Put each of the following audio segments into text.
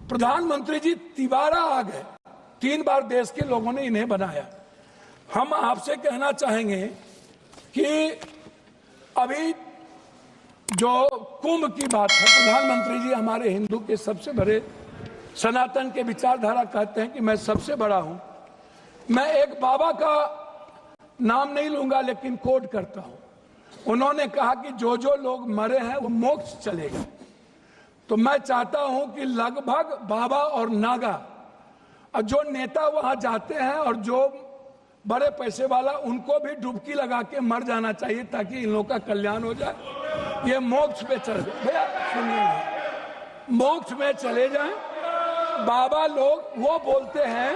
प्रधानमंत्री जी तिवारा आ गए। 3 बार देश के लोगों ने इन्हें बनाया। हम आपसे कहना चाहेंगे कि अभी जो कुंभ की बात है, प्रधानमंत्री जी हमारे हिंदू के सबसे बड़े सनातन के विचारधारा कहते हैं कि मैं सबसे बड़ा हूं। मैं एक बाबा का नाम नहीं लूंगा लेकिन कोट करता हूं। उन्होंने कहा कि जो जो लोग मरे हैं वो मोक्ष चले गए। तो मैं चाहता हूं कि लगभग बाबा और नागा और जो नेता वहां जाते हैं और जो बड़े पैसे वाला, उनको भी डुबकी लगा के मर जाना चाहिए ताकि इन लोगों का कल्याण हो जाए। ये मोक्ष पे चले जाए। भैया सुनिए, मोक्ष में चले जाएं। बाबा लोग वो बोलते हैं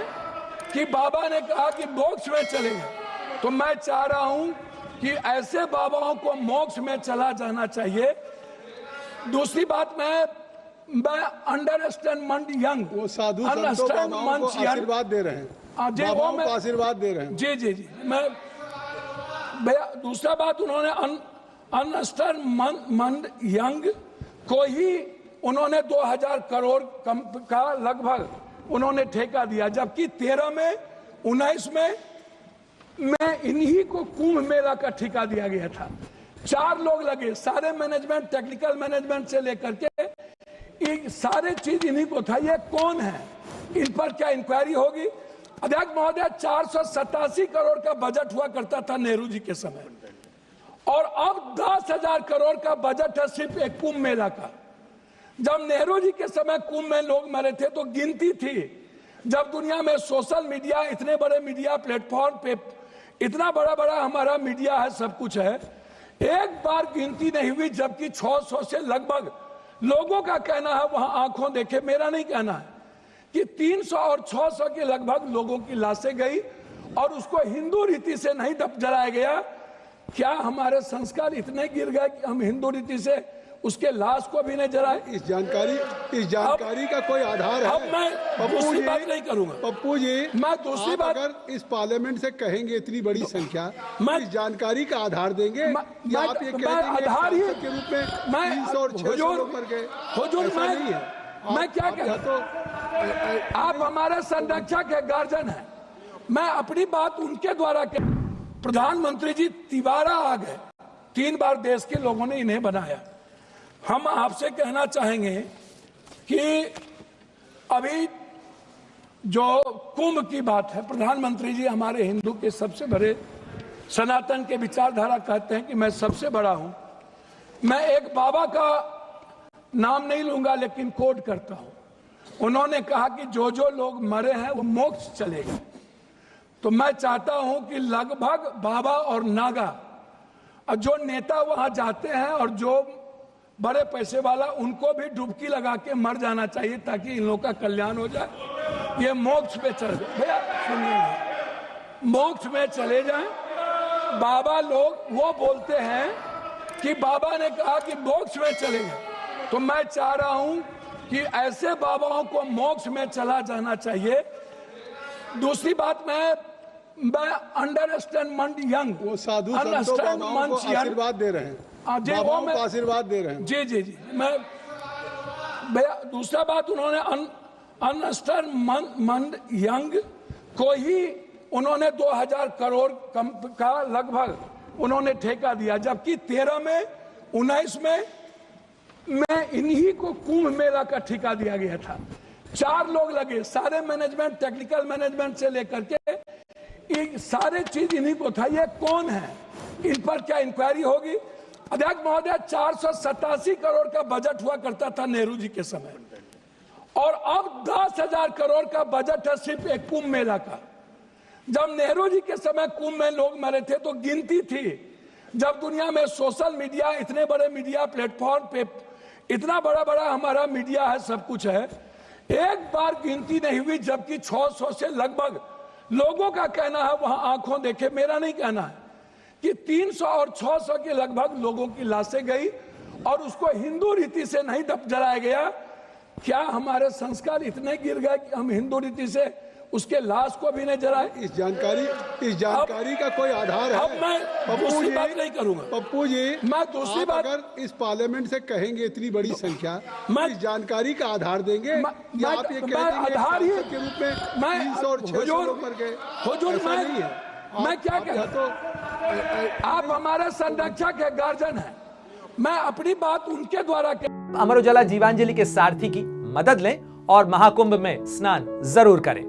कि बाबा ने कहा कि मोक्ष में चले गए। तो मैं चाह रहा हूं कि ऐसे बाबाओं को मोक्ष में चला जाना चाहिए। दूसरी बात, मैं अंडरस्टैंड यंग, वो साधु संतों बाबाओं को आशीर्वाद दे रहे हैं, बाबाओं को आशीर्वाद दे रहे हैं। जी जी जी। मैं भैया दूसरा बात, उन्होंने अंडरस्टैंड यंग को ही उन्होंने 2000 करोड़ का लगभग उन्होंने ठेका दिया, जबकि 13 में 19 में इन्हीं को कुंभ मेला का ठेका दिया गया था। 4 लोग लगे, सारे मैनेजमेंट, टेक्निकल मैनेजमेंट से लेकर के सारे चीज इन्हीं को था। ये कौन है, इन पर क्या इंक्वायरी होगी? अध्यक्ष महोदय, 487 करोड़ का बजट हुआ करता था नेहरू जी के समय, और अब 10,000 करोड़ का बजट है सिर्फ एक कुंभ मेला का। जब नेहरू जी के समय कुंभ में लोग मरे थे तो गिनती थी। जब दुनिया में सोशल मीडिया, इतने बड़े मीडिया प्लेटफॉर्म पे इतना बड़ा बड़ा हमारा मीडिया है, सब कुछ है, एक बार गिनती नहीं हुई, जबकि 600 से लगभग लोगों का कहना है, वहां आंखों देखे, मेरा नहीं कहना है, कि 300 और 600 के लगभग लोगों की लाशें गई और उसको हिंदू रीति से नहीं जलाया गया। क्या हमारे संस्कार इतने गिर गए कि हम हिंदू रीति से उसके लाश को भी नहीं जलाए? इस जानकारी का कोई आधार है? अब मैं दूसरी बात नहीं करूंगा। पप्पू जी, मैं दूसरी बात, अगर इस पार्लियामेंट से कहेंगे इतनी बड़ी संख्या, इस जानकारी का आधार देंगे या आप ये कह देंगे आधार ही के रूप में 300 और 600 लोग मर गए? नहीं है। मैं क्या कहता हूँ, आप हमारे संरक्षक है, गार्जियन है। मैं अपनी बात उनके द्वारा कह, प्रधानमंत्री जी तिवारा आ गए। 3 बार देश के लोगों ने इन्हें बनाया। हम आपसे कहना चाहेंगे कि अभी जो कुंभ की बात है, प्रधानमंत्री जी हमारे हिंदू के सबसे बड़े सनातन के विचारधारा कहते हैं कि मैं सबसे बड़ा हूं। मैं एक बाबा का नाम नहीं लूंगा लेकिन कोट करता हूं। उन्होंने कहा कि जो जो लोग मरे हैं वो मोक्ष चले गए। तो मैं चाहता हूं कि लगभग बाबा और नागा और जो नेता वहां जाते हैं और जो बड़े पैसे वाला, उनको भी डुबकी लगा के मर जाना चाहिए ताकि इन लोगों का कल्याण हो जाए। ये मोक्ष पे चले जाए। भैया सुनिए, मोक्ष में चले जाएं। बाबा लोग वो बोलते हैं कि बाबा ने कहा कि मोक्ष में चले गए। तो मैं चाह रहा हूं कि ऐसे बाबाओं को मोक्ष में चला जाना चाहिए। दूसरी बात, मैं अंडरस्टैंड यंग, वो साधु संतों बाबाओं को आशीर्वाद दे रहे हैं, बाबाओं को आशीर्वाद दे रहे हैं। जी जी जी। मैं भैया दूसरा बात, उन्होंने अंडरस्टैंड यंग को ही उन्होंने 2000 करोड़ का लगभग उन्होंने ठेका दिया, जबकि 13 में 19 में इन्हीं को कुंभ मेला का ठेका दिया गया था। 4 लोग लगे, सारे मैनेजमेंट, टेक्निकल मैनेजमेंट से लेकर के सारे चीज इन्हीं को था। ये कौन है, इन पर क्या इंक्वायरी होगी? अध्यक्ष महोदय, 487 करोड़ का बजट हुआ करता था नेहरू जी के समय, और अब 10,000 करोड़ का बजट है सिर्फ एक कुंभ मेला का। जब नेहरू जी के समय कुंभ में लोग मरे थे तो गिनती थी। जब दुनिया में सोशल मीडिया, इतने बड़े मीडिया प्लेटफॉर्म पे इतना बड़ा बड़ा हमारा मीडिया है, सब कुछ है, एक बार गिनती नहीं हुई, जबकि 600 से लगभग लोगों का कहना है, वहां आंखों देखे, मेरा नहीं कहना है, कि 300 और 600 के लगभग लोगों की लाशें गई और उसको हिंदू रीति से नहीं जलाया गया। क्या हमारे संस्कार इतने गिर गए कि हम हिंदू रीति से उसके लाश को भी नहीं जलाए। इस जानकारी का कोई आधार है? अब मैं दूसरी बात नहीं करूंगा। पप्पू जी, मैं दूसरी बात, अगर इस पार्लियामेंट से कहेंगे इतनी बड़ी संख्या, मैं इस जानकारी का आधार देंगे या आप ये कह देंगे आधार ही के रूप में 300 और 600 लोग कर गए? ऐसा नहीं है। मैं क्या कहता तो आप हमारे संरक्षक है, गार्जियन है। मैं अपनी बात उनके द्वारा अमर उजाला जीवांजलि के सारथी की मदद लें और महाकुंभ में स्नान जरूर करें।